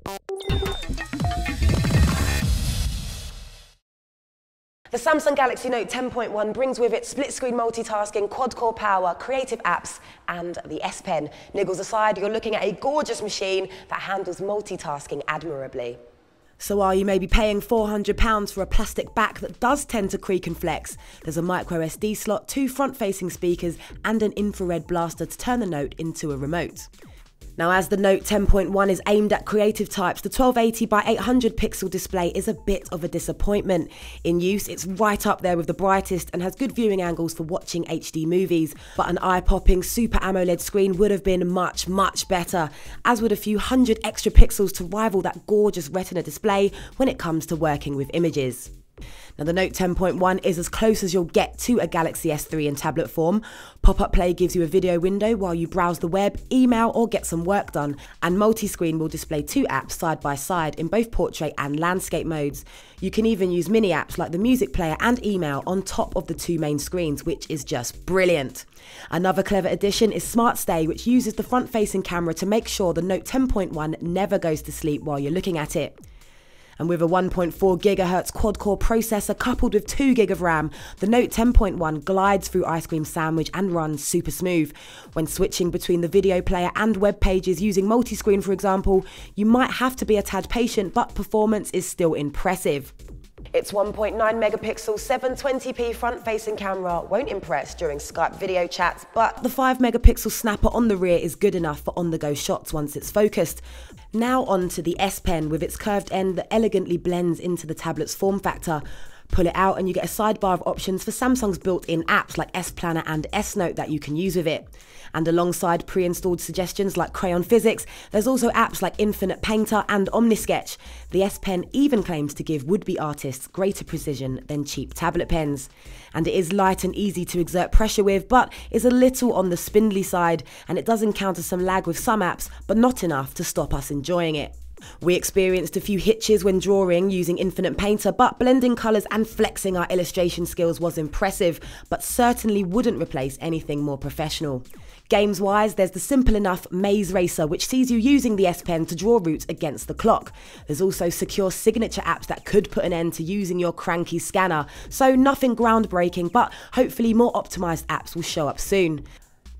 The Samsung Galaxy Note 10.1 brings with it split-screen multitasking, quad-core power, creative apps, and the S Pen. Niggles aside, you're looking at a gorgeous machine that handles multitasking admirably. So while you may be paying £400 for a plastic back that does tend to creak and flex, there's a micro SD slot, 2 front-facing speakers, and an infrared blaster to turn the Note into a remote. Now, as the Note 10.1 is aimed at creative types, the 1280 by 800 pixel display is a bit of a disappointment. In use, it's right up there with the brightest and has good viewing angles for watching HD movies. But an eye-popping Super AMOLED screen would have been much, much better, as would a few hundred extra pixels to rival that gorgeous Retina display when it comes to working with images. Now, the Note 10.1 is as close as you'll get to a Galaxy S3 in tablet form. Pop-up play gives you a video window while you browse the web, email or get some work done, and multi-screen will display 2 apps side by side in both portrait and landscape modes. You can even use mini apps like the music player and email on top of the 2 main screens, which is just brilliant. Another clever addition is Smart Stay, which uses the front-facing camera to make sure the Note 10.1 never goes to sleep while you're looking at it. And with a 1.4 GHz quad-core processor coupled with 2 GB of RAM, the Note 10.1 glides through Ice Cream Sandwich and runs super smooth. When switching between the video player and web pages using multi-screen, for example, you might have to be a tad patient, but performance is still impressive. Its 1.9 megapixel 720p front-facing camera won't impress during Skype video chats, but the 5 megapixel snapper on the rear is good enough for on-the-go shots once it's focused. Now on to the S Pen with its curved end that elegantly blends into the tablet's form factor. Pull it out and you get a sidebar of options for Samsung's built-in apps like S Planner and S Note that you can use with it. And alongside pre-installed suggestions like Crayon Physics, there's also apps like Infinite Painter and OmniSketch. The S Pen even claims to give would-be artists greater precision than cheap tablet pens. And it is light and easy to exert pressure with, but is a little on the spindly side, and it does encounter some lag with some apps, but not enough to stop us enjoying it. We experienced a few hitches when drawing using Infinite Painter, but blending colours and flexing our illustration skills was impressive, but certainly wouldn't replace anything more professional. Games-wise, there's the simple enough Maze Racer, which sees you using the S Pen to draw routes against the clock. There's also secure signature apps that could put an end to using your cranky scanner, so nothing groundbreaking, but hopefully more optimised apps will show up soon.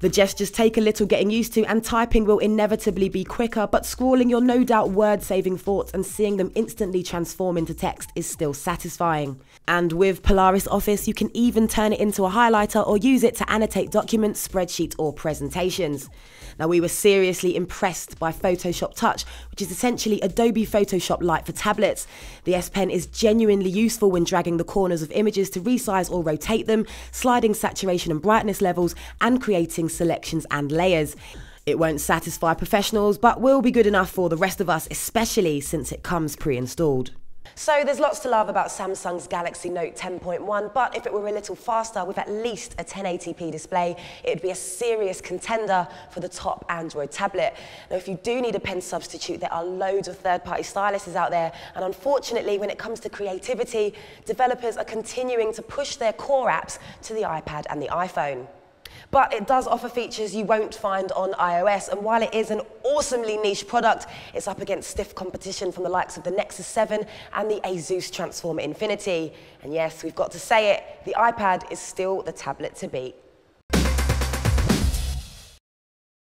The gestures take a little getting used to, and typing will inevitably be quicker, but scrawling your no doubt word-saving thoughts and seeing them instantly transform into text is still satisfying. And with Polaris Office, you can even turn it into a highlighter or use it to annotate documents, spreadsheets or presentations. Now, we were seriously impressed by Photoshop Touch, which is essentially Adobe Photoshop Lite for tablets. The S Pen is genuinely useful when dragging the corners of images to resize or rotate them, sliding saturation and brightness levels, and creating selections and layers. It won't satisfy professionals, but will be good enough for the rest of us, especially since it comes pre-installed. So there's lots to love about Samsung's Galaxy Note 10.1, but if it were a little faster with at least a 1080p display, it would be a serious contender for the top Android tablet. Now, if you do need a pen substitute, there are loads of third-party styluses out there, and unfortunately, when it comes to creativity, developers are continuing to push their core apps to the iPad and the iPhone. But it does offer features you won't find on iOS, and while it is an awesomely niche product, it's up against stiff competition from the likes of the Nexus 7 and the Asus Transformer Infinity. And yes, we've got to say it, the iPad is still the tablet to beat.